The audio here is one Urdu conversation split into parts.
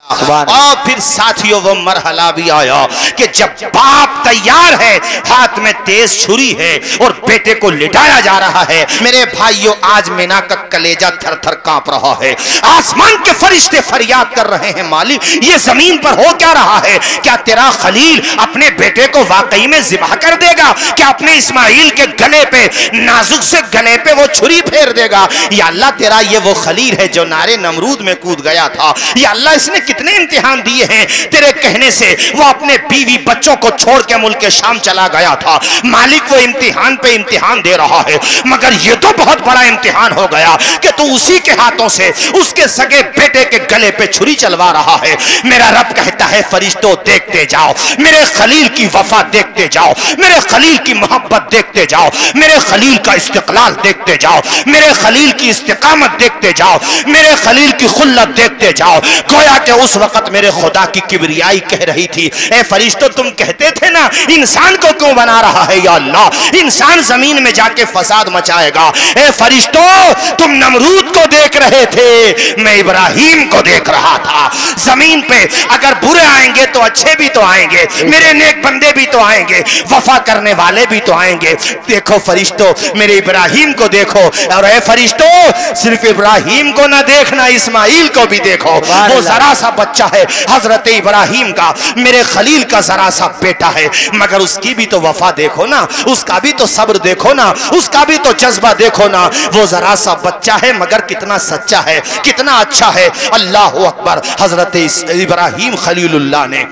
اور پھر ساتھیوں وہ مرحلہ بھی آیا کہ جب باپ تیار ہے، ہاتھ میں تیز چھری ہے اور بیٹے کو لٹایا جا رہا ہے، میرے بھائیوں آج مینا کا کلیجہ تھر تھر کانپ رہا ہے، آسمان کے فرشتے فریاد کر رہے ہیں مالک یہ زمین پر ہو کیا رہا ہے؟ کیا تیرا خلیل اپنے بیٹے کو واقعی میں ذبح کر دے گا؟ کیا اپنے اسماعیل کے گلے پہ، نازک سے گلے پہ وہ چھری پھیر دے گا؟ یا اللہ تیرا یہ وہ خلیل ہے جو نارے نمرود میں کود گیا تھا، یا اللہ اس نے کتنے امتحان دیے ہیں تیرے کہنے سے وہ اپنے بیوی بچوں کو چھوڑ کے ملک شام چلا گیا تھا، مالک وہ امتحان پہ امتحان دے رہا ہے، مگر یہ تو بہت بڑا امتحان ہو گیا کہ تو اسی کے ہاتھوں سے اس کے سگے بیٹے کے گلے پہ چھری چلوا رہا ہے۔ میرا رب کہتا ہے فرشتوں دیکھتے جاؤ، میرے خلیل کی وفا دیکھتے جاؤ، میرے خلیل کی محبت دیکھتے جاؤ، میرے خلیل کا استقلال دیکھتے جاؤ، میرے خلیل کی استقامت دیکھتے جاؤ، میرے خلیل کی خلت دیکھتے جاؤ۔ گویا کہ اس وقت میرے خدا کی کبریائی کہہ رہی تھی اے فرشتوں تم کہتے تھے نا انسان کو کیوں بنا رہا ہے یا اللہ، انسان زمین میں جا کے فساد مچائے گا۔ اے فرشتوں تم نمرود کو دیکھ رہے تھے، میں ابراہیم کو دیکھ رہا تھا۔ زمین پہ اگر برے آئیں گے تو اچھے بھی تو آئیں گے، میرے نیک بندے بھی تو آئیں گے، وفا کرنے والے بھی تو آئیں گے۔ دیکھو فرشتوں میرے ابراہیم کو دیکھو، اور اے فرشتوں صرف ابراہیم کو نہ دیکھنا اسماعیل کو بھی دیکھو، وہ ذرا سا بچہ ہے حضرت ابراہیم کا، میرے خلیل کا ذرا سا بیٹا ہے، مگر اس کی بھی تو وفا دیکھو نا، اس کا بھی تو صبر دیکھو نا، اس کا بھی تو جذبہ دیکھو نا، وہ ذرا سا بچہ ہے مگر کتنا سچا ہے، کتنا اچھا ہے۔ اللہ اکبر، حضرت ابراہیم خلیل اللہ نے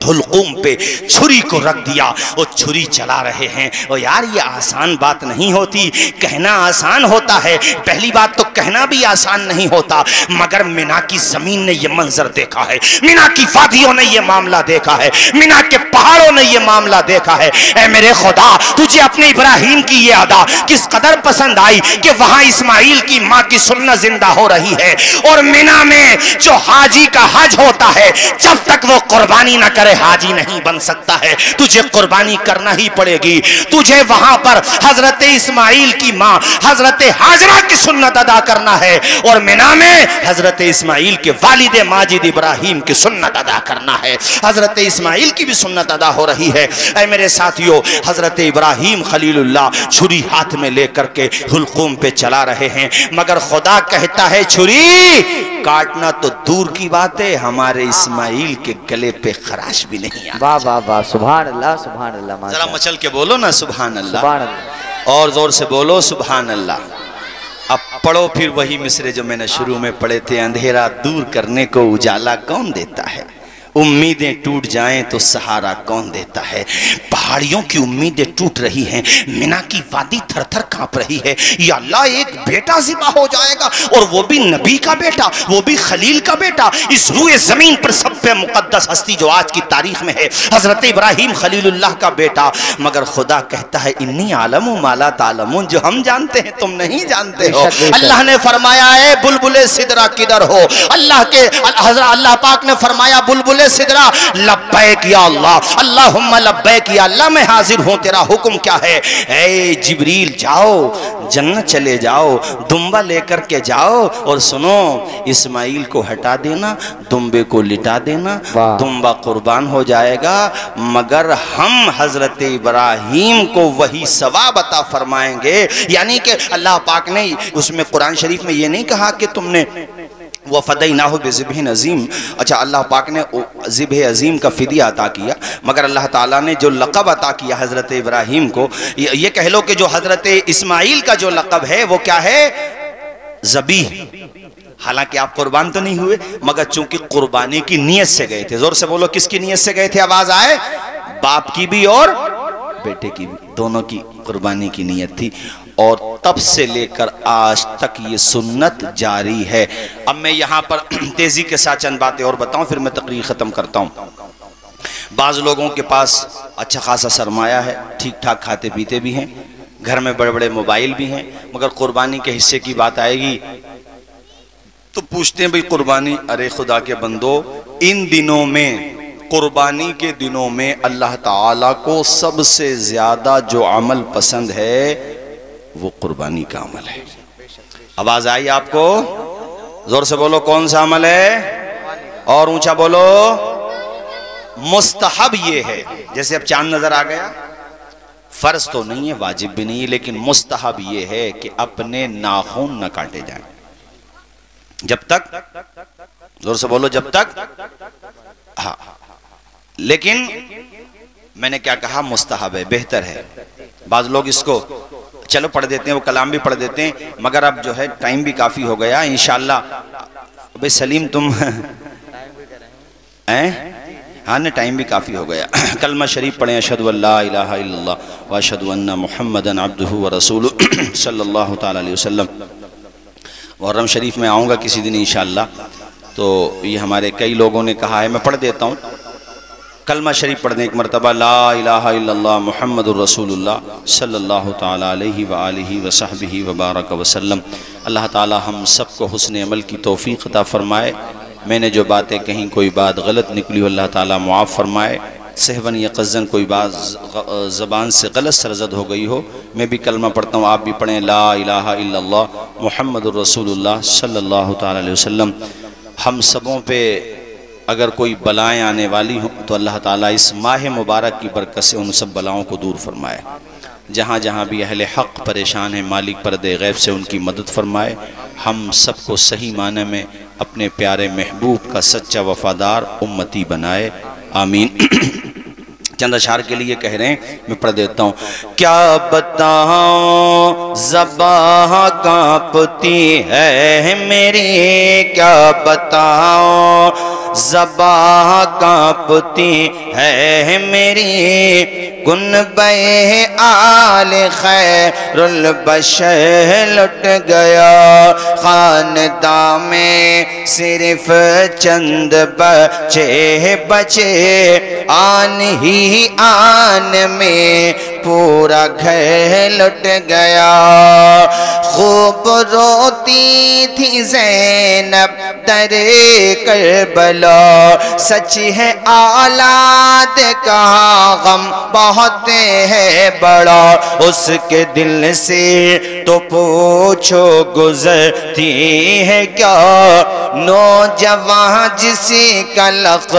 حلقوم پہ چھری کو رکھ دیا، وہ چھری چلا رہے ہیں۔ اور یار یہ آسان بات نہیں ہوتی، کہنا آسان ہوتا ہے، پہلی بات تو کہنا بھی آسان نہیں ہوتا، مگر مینا کی زمین نے یہ منظر دیکھا ہے، مینا کی وادیوں نے یہ معاملہ دیکھا ہے، مینا کے پہاڑوں نے یہ معاملہ دیکھا ہے۔ اے میرے خدا تجھے اپنے ابراہیم کی یہ ادا کس قدر پسند آئی کہ وہاں اسماعیل کی ماں کی سنت زندہ ہو رہی ہے، اور مینا میں جو حاجی کا حج ہوتا ہے جب تک وہ قربانی نہ کرے حاجی نہیں بن سکتا ہے، تجھے قربانی کرنا ہی پڑے گی، تجھے وہاں پر حضرت اسماعیل کی ماں حضرت حاجرہ کی سنت ادا کرنا ہے، اور مینا میں حضرت اسماعیل کے والد ماجد ابراہیم کی سنت ادا کرنا ہے۔ حضرت اسماعیل کی بھی سنت ادا ہو رہی ہے۔ اے میرے ساتھیوں حضرت ابراہیم خلیل اللہ چھری ہاتھ میں لے کر کے حلقوم پہ چلا رہے ہیں، مگر خدا کہتا ہے چھری کاٹنا تو دور کی بات ہے، ہمارے اسماعیل کے گلے پہ خراش بھی نہیں آنا۔ واہ واہ واہ، سبحان اللہ سبحان اللہ۔ ذرا مچل کے بولو نا سبحان اللہ، سبحان اللہ، اور زور سے بولو سبحان اللہ۔ اب پڑھو پھر وہی مصرے جو میں نے شروع میں پڑھے تھے، اندھیرا دور کرنے کو اجالا کون دیتا ہے، امیدیں ٹوٹ جائیں تو سہارا کون دیتا ہے۔ پہاڑیوں کی امیدیں ٹوٹ رہی ہیں، مینا کی وادی تھر تھر کانپ رہی ہے، یا اللہ ایک بیٹا ذبح ہو جائے گا، اور وہ بھی نبی کا بیٹا، وہ بھی خلیل کا بیٹا، اس روئے زمین پر سب پہ مقدس ہستی جو آج کی تاریخ میں ہے حضرت ابراہیم خلیل اللہ کا بیٹا۔ مگر خدا کہتا ہے انی عالم ما لا تعلمون، جو ہم جانتے ہیں تم نہیں جانتے ہو۔ اللہ نے فرمایا اے بلبل سدرہ کدھر ہو، اللہ پاک نے فرمایا بلبل سدرہ لبیک یا اللہ، اللہم لبیک یا اللہ، میں حاضر ہوں، تیرا حکم کیا ہے؟ اے جبریل جاؤ جنت چلے جاؤ، دمبا لے کر کے جاؤ، اور سنو اسماعیل کو ہٹا دینا، دمبے کو لٹا دینا، دمبا قربان ہو جائے گا، مگر ہم حضرت ابراہیم کو وہی ثواب عطا فرمائیں گے۔ یعنی کہ اللہ پاک نے اس میں قرآن شریف میں یہ نہیں کہا کہ تم نے وَفَدَيْنَاهُ بِذِبْحٍ عَظِيمٍ، اچھا اللہ پاک نے ذبح عظیم کا فدیہ عطا کیا، مگر اللہ تعالیٰ نے جو لقب عطا کیا حضرت ابراہیم کو، یہ کہہ لو کہ جو حضرت اسماعیل کا جو لقب ہے وہ کیا ہے؟ ذبیح۔ حالانکہ آپ قربان تو نہیں ہوئے، مگر چونکہ قربانی کی نیت سے گئے تھے۔ زور سے بولو کس کی نیت سے گئے تھے، آواز آئے؟ باپ کی بھی اور بیٹے کی بھی، دونوں کی قربانی کی نیت تھی، اور تب سے لے کر آج تک یہ سنت جاری ہے۔ اب میں یہاں پر تیزی کے ساتھ چند باتیں اور بتاؤں، پھر میں تقریر ختم کرتا ہوں۔ بعض لوگوں کے پاس اچھا خاصا سرمایہ ہے، ٹھیک ٹھاک کھاتے پیتے بھی ہیں، گھر میں بڑے بڑے موبائل بھی ہیں، مگر قربانی کے حصے کی بات آئے گی تو پوچھتے ہیں بھئی قربانی، ارے خدا کے بندو، ان دنوں میں قربانی کے دنوں میں اللہ تعالیٰ کو سب سے زیادہ جو عمل پسند ہے وہ قربانی کا عمل ہے۔ آواز آئی آپ کو؟ زور سے بولو کون سا عمل ہے؟ اور اونچا بولو، مستحب یہ ہے، جیسے اب چاند نظر آ گیا، فرض تو نہیں ہے، واجب بھی نہیں ہے، لیکن مستحب یہ ہے کہ اپنے ناخن نہ کاٹے جائیں جب تک، زور سے بولو، جب تک، ہاں، لیکن میں نے کیا کہا، مستحب ہے، بہتر ہے۔ بعض لوگ اس کو چلو پڑھ دیتے ہیں، وہ کلام بھی پڑھ دیتے ہیں، مگر اب جو ہے ٹائم بھی کافی ہو گیا، انشاءاللہ۔ بھئی سلیم تم ہاں نا، ٹائم بھی کافی ہو گیا۔ کلمہ شریف پڑھیں، اشہدو ان لا الہ الا اللہ واشہدو ان محمدًا عبدہ ورسولہ صلی اللہ تعالی علیہ وسلم۔ محرم شریف میں آؤں گا کسی دن انشاءاللہ، تو یہ ہمارے کئی لوگوں نے کہا ہے، میں پڑھ دیتا ہوں۔ کلمہ شریف پڑھ دیں ایک مرتبہ، لا الہ الا اللہ محمد الرسول اللہ صلی اللہ تعالی علیہ وآلہ وصحبہ وبارک وسلم۔ اللہ تعالی ہم سب کو حسن عمل کی توفیق عطا فرمائے۔ میں نے جو باتیں کہیں کوئی بات غلط نکلی ہو، اللہ تعالی معاف فرمائے۔ سہون یا قصداً کوئی بات زبان سے غلط سرزد ہو گئی ہو، میں بھی کلمہ پڑھتا ہوں، آپ بھی پڑھیں، لا الہ الا اللہ محمد الرسول اللہ صلی اللہ تعالی علیہ وسلم۔ ہم سبوں پہ اگر کوئی بلائیں آنے والی ہوں تو اللہ تعالیٰ اس ماہ مبارک کی برکت سے ان سب بلاؤں کو دور فرمائے۔ جہاں جہاں بھی اہل حق پریشان ہیں، مالک پردے غیب سے ان کی مدد فرمائے۔ ہم سب کو صحیح معنی میں اپنے پیارے محبوب کا سچا وفادار امتی بنائے، آمین۔ چند اشعار کے لیے کہہ رہے ہیں، میں پڑھ دیتا ہوں۔ کیا بتاؤں زباں کانپتی ہے میری، کیا بتاؤں زباں کانپتی ہے میری، گنبے آل خیر البشر لٹ گیا، خانداں میں صرف چند بچے بچے، آن ہی آن میں پورا گھر لٹ گیا، خوب روتی تھی زینب در کربلا، سچ ہے اولاد کا غم بہت ہے بڑا، اس کے دل سے تو پوچھو گزرتی ہے کیا، نوجوان جسی کا لخت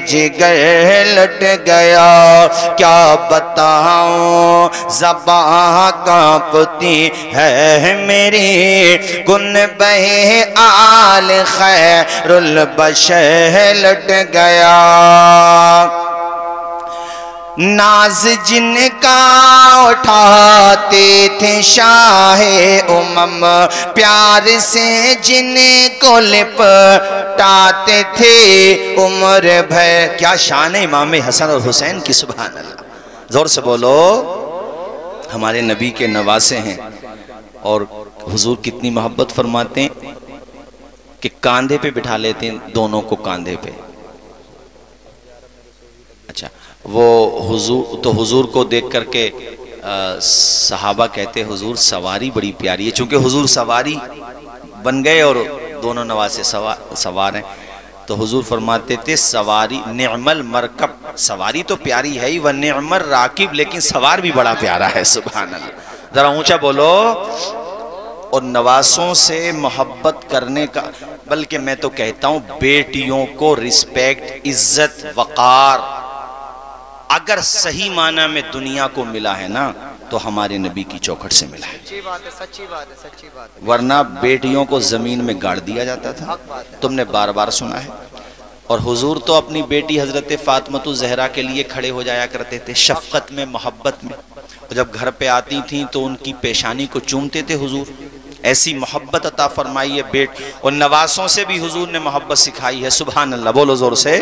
جگر لٹ گیا، کیا بتاؤں زباں کانپتی ہے میری، گنبے آل خیر البشر لٹ گیا، ناز جن کا اٹھاتے تھے شاہ امم، پیار سے جن کو لپٹاتے تھے عمر بھر۔ کیا شان ہے امام حسن اور حسین کی، سبحان اللہ، زور سے بولو۔ ہمارے نبی کے نواسے ہیں، اور حضور کتنی محبت فرماتے ہیں کہ کاندھے پہ بٹھا لیتے ہیں دونوں کو، کاندھے پہ۔ اچھا، وہ حضور کو دیکھ کر کے صحابہ کہتے حضور سواری بڑی پیاری ہے، چونکہ حضور سواری بن گئے اور دونوں نواسے سوار ہیں، تو حضور فرماتے تھے سواری نعم المرکب، سواری تو پیاری ہے ہی، وہ نعم الراکب، لیکن سوار بھی بڑا پیارا ہے، سبحان اللہ، ذرا اونچا بولو۔ اور نواسوں سے محبت کرنے کا، بلکہ میں تو کہتا ہوں بیٹیوں کو رسپیکٹ، عزت، وقار اگر صحیح معنی میں دنیا کو ملا ہے نا تو ہمارے نبی کی چوکھٹ سے ملا ہے، سچی بات ہے، سچی بات ہے، سچی بات ہے، ورنہ بیٹیوں کو زمین میں گاڑ دیا جاتا تھا، تم نے بار بار سنا ہے۔ اور حضور تو اپنی بیٹی حضرت فاطمہ الزہرا کے لیے کھڑے ہو جایا کرتے تھے، شفقت میں، محبت میں، اور جب گھر پہ آتی تھیں تو ان کی پیشانی کو چومتے تھے حضور، ایسی محبت عطا فرمائی ہے اور نواسوں سے بھی حضور نے محبت سکھائی ہے، سبحان اللہ، بولو زور سے۔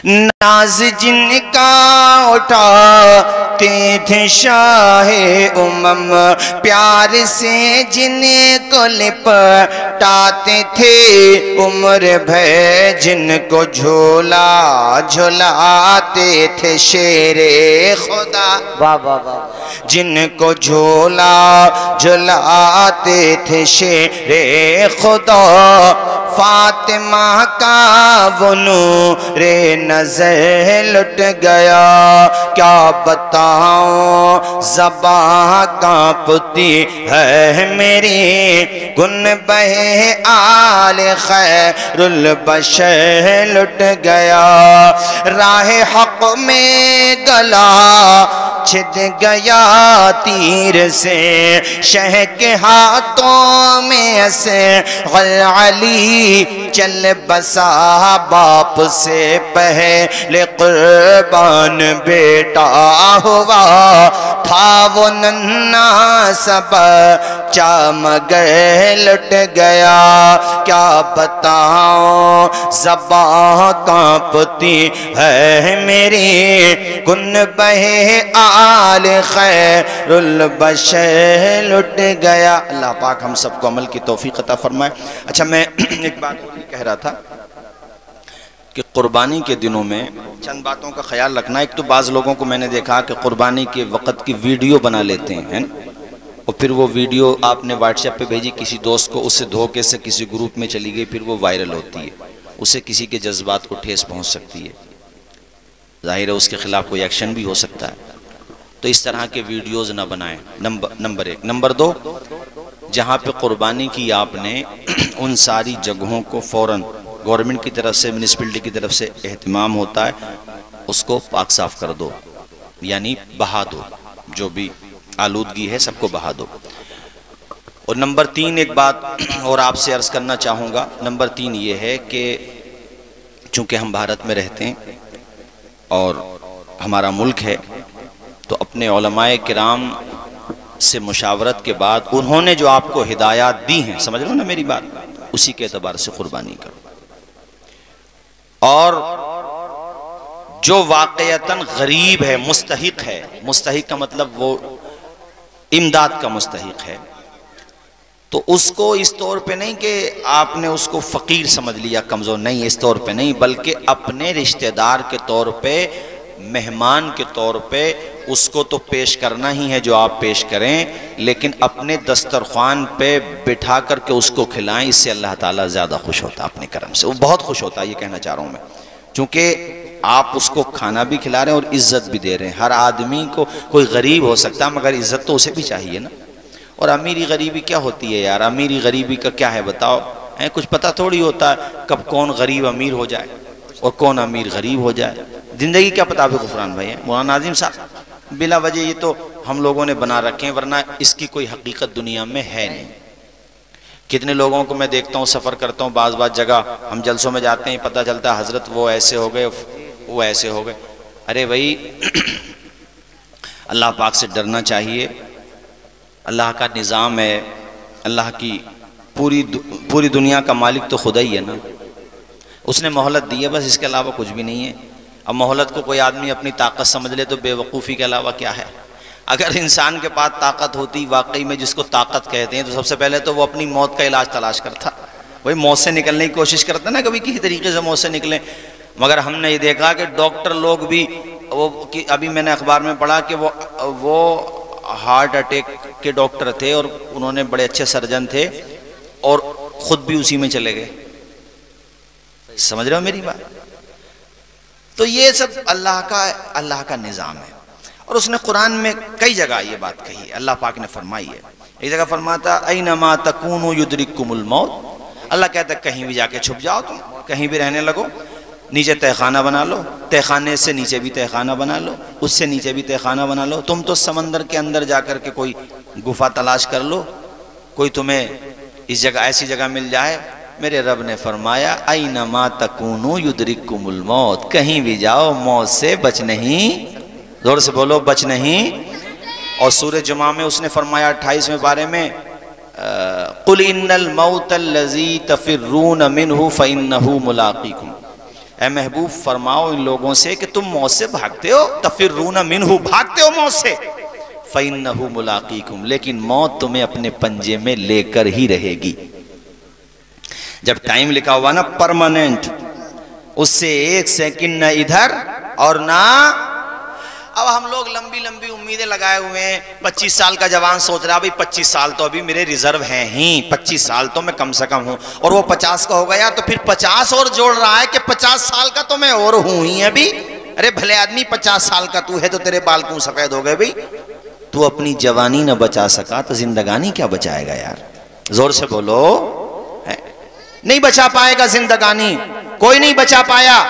ناز جن کا اٹھاتے تھے شاہ امم، پیار سے جن کو لپٹاتے تھے عمر بھر، جن کو جھولا جھلاتے تھے شیر خدا، واہ واہ واہ، جن کو جھولا جھلاتے تھے شیر خدا، فاطمہ کا وہ نور نظر لٹ گیا، کیا بتاؤں زباں کانپتی ہے میری، گنبہ آل خیر البشر لٹ گیا، راہ حق میں گلا چھد گیا تیر سے، شہ کے ہاتھوں میں ایسے غل علی چل بسا، باپ سے پہلے قربان بیٹا ہوا، تھا وہ ننھا سا بچہ مگر لٹ گیا، کیا بتاؤں زباں کانپتی ہے میری، گنبہ آل خیر البشر لٹ گیا۔ اللہ پاک ہم سب کو عمل کی توفیق عطا فرمائے۔ اچھا میں ایک بات اور کہہ رہا تھا کہ قربانی کے دنوں میں چند باتوں کا خیال رکھنا۔ ایک تو بعض لوگوں کو میں نے دیکھا کہ قربانی کے وقت کی ویڈیو بنا لیتے ہیں اور پھر وہ ویڈیو آپ نے واٹس ایپ پہ بھیجی کسی دوست کو، اس سے دھوکے سے کسی گروپ میں چلی گئی، پھر وہ وائرل ہوتی ہے، اس سے کسی کے جذبات کو ٹھیس پہنچ سکتی ہے، ظاہر ہے اس کے خلاف کوئی ایکشن بھی ہو سکتا ہے، تو اس طرح کے ویڈیوز نہ بنائیں، نمبر ایک۔ نمبر دو، جہاں پہ قربانی کی آپ نے ان ساری جگہوں کو فوراً گورنمنٹ کی طرف سے، میونسپلٹی کی طرف سے اہتمام ہوتا ہے، اس کو پاک صاف کر دو، یعنی بہا دو، جو بھی آلودگی ہے سب کو بہا دو۔ اور نمبر تین ایک بات اور آپ سے عرض کرنا چاہوں گا، نمبر تین یہ ہے کہ چونکہ ہم بھارت میں رہتے ہیں اور ہمارا ملک ہے، تو اپنے علماء کرام سے مشاورت کے بعد انہوں نے جو آپ کو ہدایات دی ہیں، سمجھ لو نا میری بات، اسی کے اعتبار سے قربانی کرو، اور جو واقعتاً غریب ہے، مستحق ہے، مستحق کا مطلب وہ امداد کا مستحق ہے، تو اس کو اس طور پہ نہیں کہ آپ نے اس کو فقیر سمجھ لیا، کمزور، نہیں، اس طور پہ نہیں، بلکہ اپنے رشتہ دار کے طور پہ، مہمان کے طور پہ اس کو تو پیش کرنا ہی ہے جو آپ پیش کریں، لیکن اپنے دسترخوان پہ بٹھا کر کے اس کو کھلائیں، اس سے اللہ تعالیٰ زیادہ خوش ہوتا ہے اپنے کرم سے، وہ بہت خوش ہوتا ہے، یہ کہنا چاہ رہا ہوں میں، چونکہ آپ اس کو کھانا بھی کھلا رہے ہیں اور عزت بھی دے رہے ہیں۔ ہر آدمی کو، کوئی غریب ہو سکتا ہے مگر عزت تو اسے بھی چاہیے نا۔ اور امیری غریبی کیا ہوتی ہے یار؟ امیری غریبی کا کیا ہے بتاؤ؟ کچھ پتہ تھوڑی ہوتا ہے کب کون غریب امیر ہو جائے اور کون امیر غریب ہو جائے، زندگی کیا پتہ بھی غفران بھائی ہے مولانا ناظم صاحب، بلا وجہ یہ تو ہم لوگوں نے بنا رکھے ہیں، ورنہ اس کی کوئی حقیقت دنیا میں ہے نہیں۔ کتنے لوگوں کو میں دیکھتا ہوں، سفر کرتا ہوں، بعض جگہ ہم جلسوں میں جاتے ہیں، پتہ چلتا ہے حضرت وہ ایسے ہو گئے، وہ ایسے ہو گئے۔ ارے بھائی اللہ پاک سے ڈرنا چاہیے، اللہ کا نظام ہے، اللہ کی پوری دنیا کا مالک تو خدا ہی ہے نا، اس نے مہلت دی ہے، بس اس کے علاوہ کچھ بھی نہیں ہے۔ اب مہلت کو کوئی آدمی اپنی طاقت سمجھ لے تو بے وقوفی کے علاوہ کیا ہے؟ اگر انسان کے پاس طاقت ہوتی واقعی میں، جس کو طاقت کہتے ہیں، تو سب سے پہلے تو وہ اپنی موت کا علاج تلاش کرتا، وہی موت سے نکلنے کی کوشش کرتا نا، کبھی کسی طریقے سے موت سے نکلیں۔ مگر ہم نے یہ دیکھا کہ ڈاکٹر لوگ بھی، ابھی میں نے اخبار میں پڑھا کہ وہ ہارٹ اٹیک کے ڈاکٹر تھے اور انہوں نے بڑے اچھے سرجن تھے اور خود بھی اسی میں چلے گئے، سمجھ رہے ہو میری بات؟ تو یہ سب اللہ کا نظام ہے، اور اس نے قرآن میں کئی جگہ یہ بات کہی ہے، اللہ پاک نے فرمائی ہے۔ ایک جگہ فرماتا اینما تکونوا یدرککم الموت، اللہ کہتا ہے کہیں بھی جا کے چھپ جاؤ، تم کہیں بھی رہنے لگو، نیچے تہ خانہ بنا لو، تہ خانے سے نیچے بھی تہ خانہ بنا لو، اس سے نیچے بھی تہ خانہ بنا لو، تم تو سمندر کے اندر جا کر کے کوئی گفا تلاش کر لو، کوئی تمہیں اس جگہ ایسی جگہ مل جائے۔ میرے رب نے فرمایا اینما تکونوا یدرککم الموت، کہیں بھی جاؤ موت سے بچ نہیں، زور سے بولو بچ نہیں۔ اور سورہ جمعہ میں اس نے فرمایا 28ویں پارے میں قل ان الموت الذی تفرون منہ فانہ ملاقیکم، اے محبوب فرماؤ ان لوگوں سے کہ تم موت سے بھاگتے ہو، تفرون منہ، بھاگتے ہو موت سے، فانہ ملاقیکم، لیکن موت تمہیں اپنے پنجے میں لے کر ہی رہے گی۔ جب ٹائم لکھا ہوا نا پرماننٹ، اس سے ایک سیکنڈ نہ ادھر اور نہ اب ہم لوگ لمبی لمبی امیدیں لگائے ہوئے ہیں. 25 سال کا جوان سوچ رہا بھئی 25 سال تو ابھی میرے ریزرو ہیں ہی, 25 سال تو میں کم سے کم ہوں, اور وہ 50 کا ہو گیا تو پھر 50 اور جوڑ رہا ہے کہ 50 سال کا تو میں اور ہوں ہی ابھی. ارے بھلے آدمی 50 سال کا تو ہے تو تیرے بال کیوں سفید ہو گئے بھئی؟ تو اپنی جوانی نہ بچا سکا تو زندگانی کیا بچائے گا یار؟ زور سے بولو. نہیں بچا پائے گا زندگانی, کوئی نہیں بچا پایا.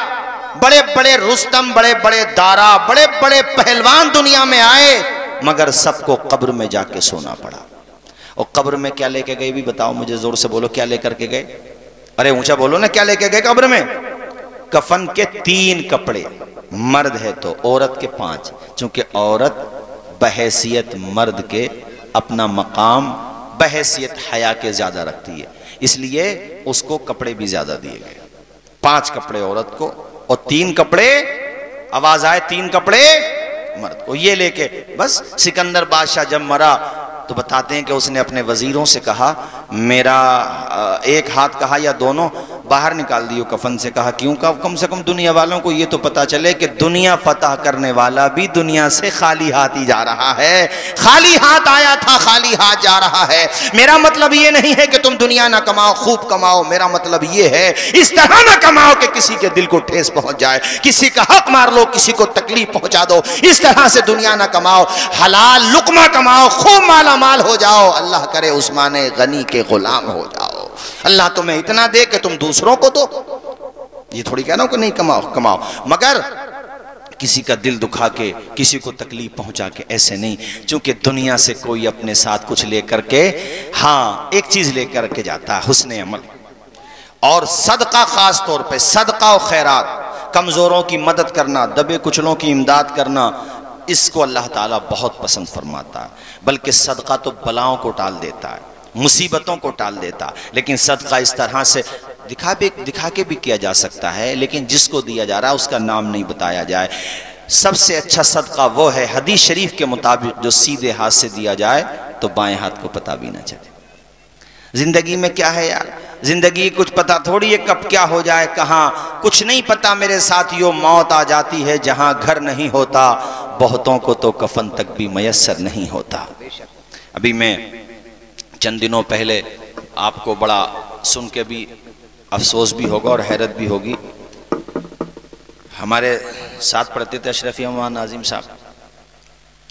بڑے بڑے رستم, بڑے بڑے دارا, بڑے بڑے پہلوان دنیا میں آئے, مگر سب کو قبر میں جا کے سونا پڑا. اور قبر میں کیا لے کے گئے بھی بتاؤ مجھے, زور سے بولو کیا لے کر کے گئے؟ ارے اونچا بولو نا, کیا لے کے گئے قبر میں؟ کفن کے 3 کپڑے, مرد ہے تو عورت کے 5, چونکہ عورت بحیثیت مرد کے اپنا مقام بحیثیت حیا کے زیادہ رکھتی ہے, اس لیے اس کو کپڑے بھی زیادہ دیے گئے. 5 کپڑے عورت کو اور 3 کپڑے, آواز آئے 3 کپڑے مرد کو. یہ لے کے بس سکندر بادشاہ جب مرا تو بتاتے ہیں کہ اس نے اپنے وزیروں سے کہا میرا ایک ہاتھ کہا یا دونوں باہر نکال دیو کفن سے. کہا کیوں؟ کہا کم سے کم دنیا والوں کو یہ تو پتا چلے کہ دنیا فتح کرنے والا بھی دنیا سے خالی ہاتھ ہی جا رہا ہے. خالی ہاتھ آیا تھا, خالی ہاتھ جا رہا ہے. میرا مطلب یہ نہیں ہے کہ تم دنیا نہ کماؤ, خوب کماؤ. میرا مطلب یہ ہے اس طرح نہ کماؤ کہ کسی کے دل کو ٹھیس پہنچ جائے, کسی کا حق مار لو, کسی کو تکلیف پہنچا دو. اس طرح سے دنیا نہ کماؤ, حلال لقمہ کماؤ, خوب مالا مال ہو جاؤ. اللہ کرے عثمان غنی کے غلام ہو جاؤ. اللہ تمہیں اتنا دے کہ تم دوسروں کو دو. یہ تھوڑی کہنا ہو کہ نہیں کماؤ, مگر کسی کا دل دکھا کے, کسی کو تکلیف پہنچا کے, ایسے نہیں. چونکہ دنیا سے کوئی اپنے ساتھ کچھ لے کر کے, ہاں ایک چیز لے کر کے جاتا ہے, حسن عمل اور صدقہ. خاص طور پہ صدقہ و خیرات, کمزوروں کی مدد کرنا, دبے کچلوں کی امداد کرنا, اس کو اللہ تعالیٰ بہت پسند فرماتا ہے. بلکہ صدقہ تو بلاؤں کو ٹال دیتا ہے, مصیبتوں کو ٹال دیتا. لیکن صدقہ اس طرح سے دکھا کے بھی کیا جا سکتا ہے, لیکن جس کو دیا جا رہا ہے اس کا نام نہیں بتایا جائے. سب سے اچھا صدقہ وہ ہے حدیث شریف کے مطابق جو سیدھے ہاتھ سے دیا جائے تو بائیں ہاتھ کو پتہ بھی نہ چلے. زندگی میں کیا ہے یار, زندگی کچھ پتہ تھوڑی ہے کب کیا ہو جائے, کہاں کچھ نہیں پتہ میرے ساتھیوں. موت آ جاتی ہے جہاں گھر نہیں ہوتا, بہتوں کو تو کفن تک بھی میسر نہیں ہوتا. ابھی میں چند دنوں پہلے آپ کو بڑا سن کے بھی افسوس بھی ہوگا اور حیرت بھی ہوگی, ہمارے ساتھ پڑھتے تھے اشرفی مولانا ناظم صاحب,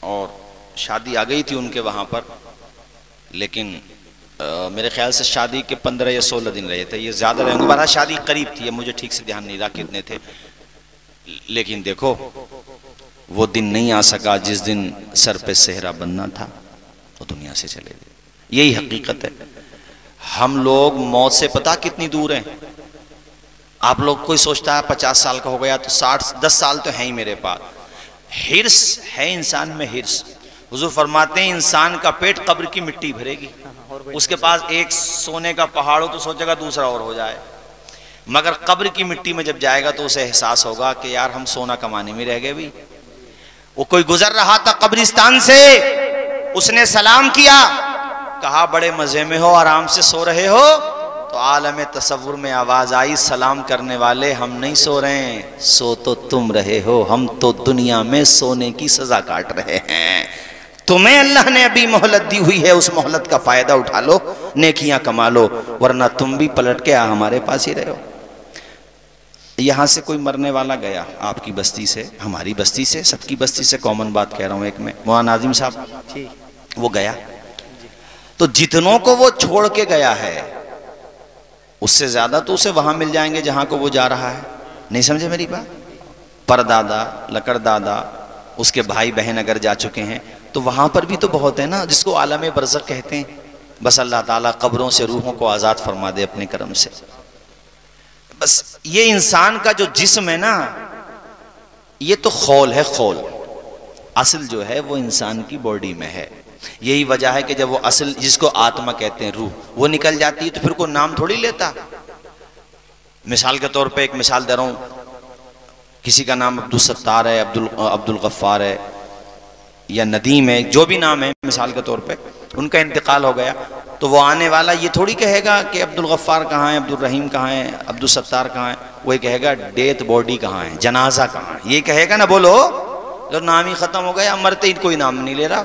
اور شادی آ گئی تھی ان کے وہاں پر, لیکن میرے خیال سے شادی کے 15 یا 16 دن رہے تھے, یہ زیادہ رہیں گے, بارہ شادی قریب تھی, مجھے ٹھیک سے دھیان نہیں رہا کتنے تھے. لیکن دیکھو وہ دن نہیں آ سکا جس دن سر پہ صحرا بننا تھا, وہ دنیا سے چلے گئے. یہی حقیقت ہے. ہم لوگ موت سے پتہ کتنی دور ہیں. آپ لوگ کوئی سوچتا ہے 50 سال کا ہو گیا تو 10 سال تو ہیں ہی میرے پاس. ہرس ہے انسان میں, ہرس. حضور فرماتے ہیں انسان کا پیٹ قبر کی مٹی بھرے گی, اس کے پاس ایک سونے کا پہاڑ ہو تو سوچے گا دوسرا اور ہو جائے, مگر قبر کی مٹی میں جب جائے گا تو اسے احساس ہوگا کہ یار ہم سونا کمانے میں رہ گئے بھی. وہ کوئی گزر رہا تھا قبرستان سے, اس نے سلام کیا, کہا بڑے مزے میں ہو, آرام سے سو رہے ہو؟ تو عالم تصور میں آواز آئی, سلام کرنے والے ہم نہیں سو رہے ہیں, سو تو تم رہے ہو, ہم تو دنیا میں سونے کی سزا کاٹ رہے ہیں. تمہیں اللہ نے ابھی مہلت دی ہوئی ہے, اس مہلت کا فائدہ اٹھا لو, نیکیاں کما لو, ورنہ تم بھی پلٹ کے ہمارے پاس ہی رہے ہو. یہاں سے کوئی مرنے والا گیا آپ کی بستی سے, ہماری بستی سے, سب کی بستی سے, کامن بات کہہ رہا ہوں ایک میں, مولانا ناظم صاحب وہ گیا, تو جتنوں کو وہ چھوڑ کے گیا ہے اس سے زیادہ تو اسے وہاں مل جائیں گے جہاں کو وہ جا رہا ہے. نہیں سمجھے میری بات؟ پردادا, لکڑ دادا, اس کے بھائی بہن اگر جا چکے ہیں تو وہاں پر بھی تو بہت ہے نا, جس کو عالم برزخ کہتے ہیں. بس اللہ تعالیٰ قبروں سے روحوں کو آزاد فرما دے اپنے کرم سے. بس یہ انسان کا جو جسم ہے نا, یہ تو خول ہے, خول. اصل جو ہے وہ انسان کی باڈی میں ہے. یہی وجہ ہے کہ جب وہ اصل, جس کو آتما کہتے ہیں, روح, وہ نکل جاتی ہے تو پھر کوئی نام تھوڑی لیتا. مثال کے طور پہ ایک مثال دے رہا ہوں, کسی کا نام عبدالستار ہے, عبدالغفار ہے, یا ندیم ہے, جو بھی نام ہے مثال کے طور پہ, ان کا انتقال ہو گیا تو وہ آنے والا یہ تھوڑی کہے گا کہ عبدالغفار کہاں ہے, عبدالرحیم کہاں ہے, عبدالستار کہاں ہے. وہ یہ کہے گا ڈیتھ باڈی کہاں ہے, جنازہ کہاں ہے, یہ کہے گا نا, بولو. جو نام ہی ختم ہو گیا، مرتے ہی کوئی نام نہیں لے رہا،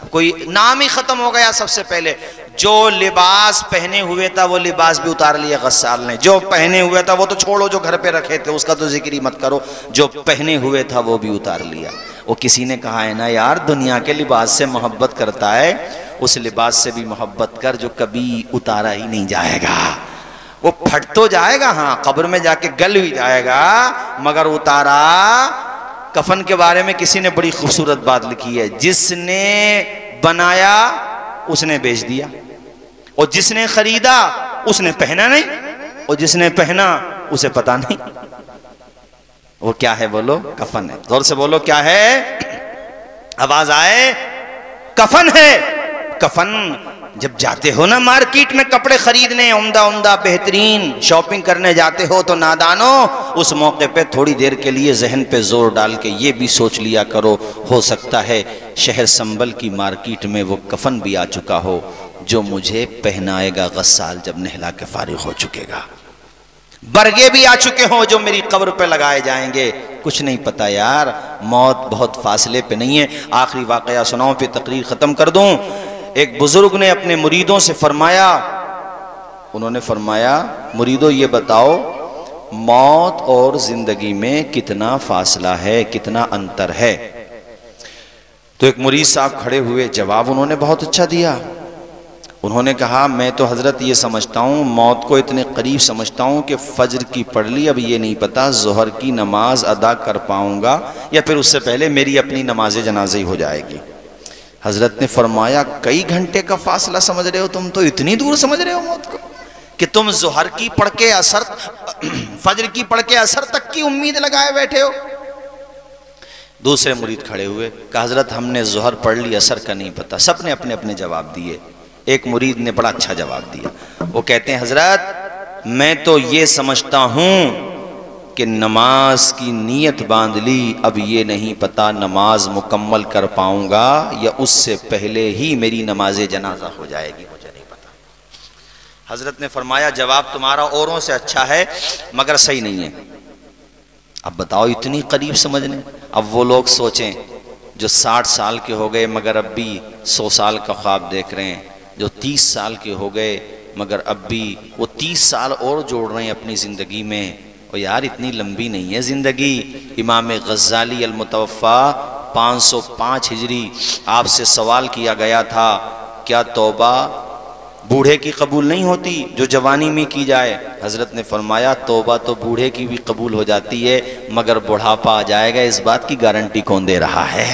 کوئی نام ہی ختم ہو گیا سب سے پہلے۔ جو لباس پہنے ہوئے تھا وہ لباس بھی اتار لیا غسال نے، جو پہنے ہوئے تھا وہ تو چھوڑو، جو گھر پہ رکھے تھے اس کا تو ذکر ہی مت کرو، جو پہنے ہوئے تھا وہ بھی اتار لیا۔ وہ کسی نے کہا ہے نا یار، دنیا کے لباس سے محبت کرتا ہے، اس لباس سے بھی محبت کر جو کبھی اتارا ہی نہیں جائے گا۔ وہ پھٹ تو جائے گا، ہاں قبر میں جا کے گل بھی جائے گا، مگر اتارا۔ کفن کے بارے میں کسی نے بڑی خوبصورت بات لکھی ہے، جس نے بنایا اس نے بیچ دیا، اور جس نے خریدا اس نے پہنا نہیں، اور جس نے پہنا اسے پتا نہیں۔ وہ کیا ہے بولو؟ کفن ہے۔ زور سے بولو کیا ہے؟ آواز آئے؟ کفن ہے۔ کفن جب جاتے ہو نا مارکیٹ میں کپڑے خریدنے، عمدہ عمدہ بہترین شاپنگ کرنے جاتے ہو تو نادانو اس موقع پہ تھوڑی دیر کے لیے ذہن پہ زور ڈال کے یہ بھی سوچ لیا کرو، ہو سکتا ہے شہر سنبل کی مارکیٹ میں وہ کفن بھی آ چکا ہو جو مجھے پہنائے گا غسال جب نہلا کے فارغ ہو چکے گا، برگے بھی آ چکے ہوں جو میری قبر پہ لگائے جائیں گے۔ کچھ نہیں پتا یار، موت بہت فاصلے پہ نہیں ہے۔ آخری واقعہ سناؤں پہ تقریر ختم کر دوں۔ ایک بزرگ نے اپنے مریدوں سے فرمایا، انہوں نے فرمایا مریدوں یہ بتاؤ موت اور زندگی میں کتنا فاصلہ ہے، کتنا انتر ہے؟ تو ایک مرید صاحب کھڑے ہوئے، جواب انہوں نے بہت اچھا دیا۔ انہوں نے کہا میں تو حضرت یہ سمجھتا ہوں، موت کو اتنے قریب سمجھتا ہوں کہ فجر کی پڑھ لی، اب یہ نہیں پتا ظہر کی نماز ادا کر پاؤں گا یا پھر اس سے پہلے میری اپنی نماز جنازہ ہی ہو جائے گی۔ حضرت نے فرمایا کئی گھنٹے کا فاصلہ سمجھ رہے ہو تم، تو اتنی دور سمجھ رہے ہو موت کو کہ تم ظہر کی پڑھ کے اثر، فجر کی پڑھ کے اثر تک کی امید لگائے بیٹھے ہو۔ دوسرے مرید کھڑے ہوئے، کہا حضرت ہم نے ظہر پڑھ لی، اثر کا نہیں پتا۔ سب نے اپنے اپنے جواب دیے۔ ایک مرید نے بڑا اچھا جواب دیا، وہ کہتے ہیں حضرت میں تو یہ سمجھتا ہوں کہ نماز کی نیت باندھ لی، اب یہ نہیں پتا نماز مکمل کر پاؤں گا یا اس سے پہلے ہی میری نماز جنازہ ہو جائے گی، مجھے نہیں پتا۔ حضرت نے فرمایا جواب تمہارا اوروں سے اچھا ہے مگر صحیح نہیں ہے۔ اب بتاؤ اتنی قریب سمجھنے، اب وہ لوگ سوچیں جو 60 سال کے ہو گئے مگر اب بھی 100 سال کا خواب دیکھ رہے ہیں، جو 30 سال کے ہو گئے مگر اب بھی وہ 30 سال اور جوڑ رہے ہیں اپنی زندگی میں۔ اور یار اتنی لمبی نہیں ہے زندگی۔ امام غزالی المتوفا 505 ہجری، آپ سے سوال کیا گیا تھا کیا توبہ بوڑھے کی قبول نہیں ہوتی جو جوانی میں کی جائے؟ حضرت نے فرمایا توبہ تو بوڑھے کی بھی قبول ہو جاتی ہے مگر بڑھاپا آ جائے گا، اس بات کی گارنٹی کون دے رہا ہے؟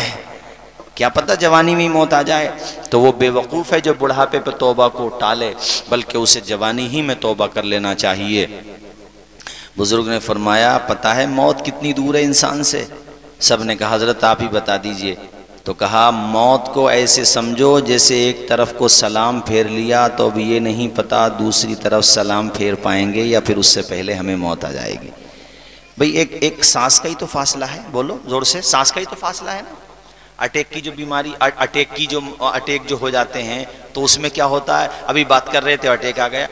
کیا پتہ جوانی میں موت آ جائے؟ تو وہ بے وقوف ہے جو بڑھاپے پہ توبہ کو ٹالے، بلکہ اسے جوانی ہی میں توبہ کر لینا چاہیے۔ بزرگ نے فرمایا پتہ ہے موت کتنی دور ہے انسان سے؟ سب نے کہا حضرت آپ ہی بتا دیجئے۔ تو کہا موت کو ایسے سمجھو جیسے ایک طرف کو سلام پھیر لیا تو اب یہ نہیں پتا دوسری طرف سلام پھیر پائیں گے یا پھر اس سے پہلے ہمیں موت آ جائے گی۔ بھئی ایک سانس کا ہی تو فاصلہ ہے، بولو زور سے، سانس کا ہی تو فاصلہ ہے نا۔ اٹیک کی جو بیماری، اٹیک جو ہو جاتے ہیں تو اس میں کیا ہوتا ہے؟ ابھی بات کر رہے تھے اٹیک آ گیا،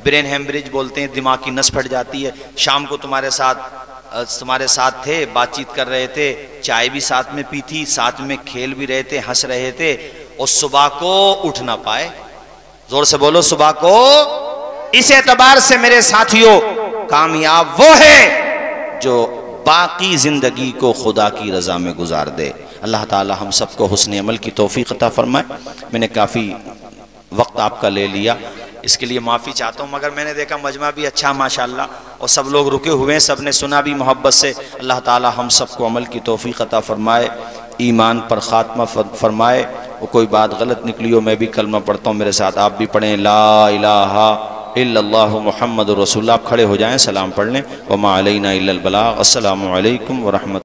برین ہیمریج بولتے ہیں، دماغ کی نس پھٹ جاتی ہے۔ شام کو تمہارے ساتھ تھے، بات چیت کر رہے تھے، چائے بھی ساتھ میں پی تھی، ساتھ میں کھیل بھی رہے تھے، ہنس رہے تھے، اور صبح کو اٹھ نہ پائے۔ زور سے بولو صبح کو۔ اس اعتبار سے میرے ساتھیوں کامیاب وہ ہے جو باقی زندگی کو خدا کی رضا میں گزار دے۔ اللہ تعالی ہم سب کو حسن عمل کی توفیق عطا فرمائے۔ میں نے کافی وقت آپ کا لے لیا، اس کے لیے معافی چاہتا ہوں، مگر میں نے دیکھا مجمع بھی اچھا ماشاءاللہ اور سب لوگ رکے ہوئے ہیں، سب نے سنا بھی محبت سے۔ اللہ تعالی ہم سب کو عمل کی توفیق عطا فرمائے، ایمان پر خاتمہ فرمائے۔ وہ کوئی بات غلط نکلی ہو میں بھی کلمہ پڑھتا ہوں، میرے ساتھ آپ بھی پڑھیں، لا الہ الا اللہ محمد رسول اللہ۔ آپ کھڑے ہو جائیں، سلام پڑھ لیں۔ وما علینا الا البلاغ۔ السلام علیکم ورحمۃ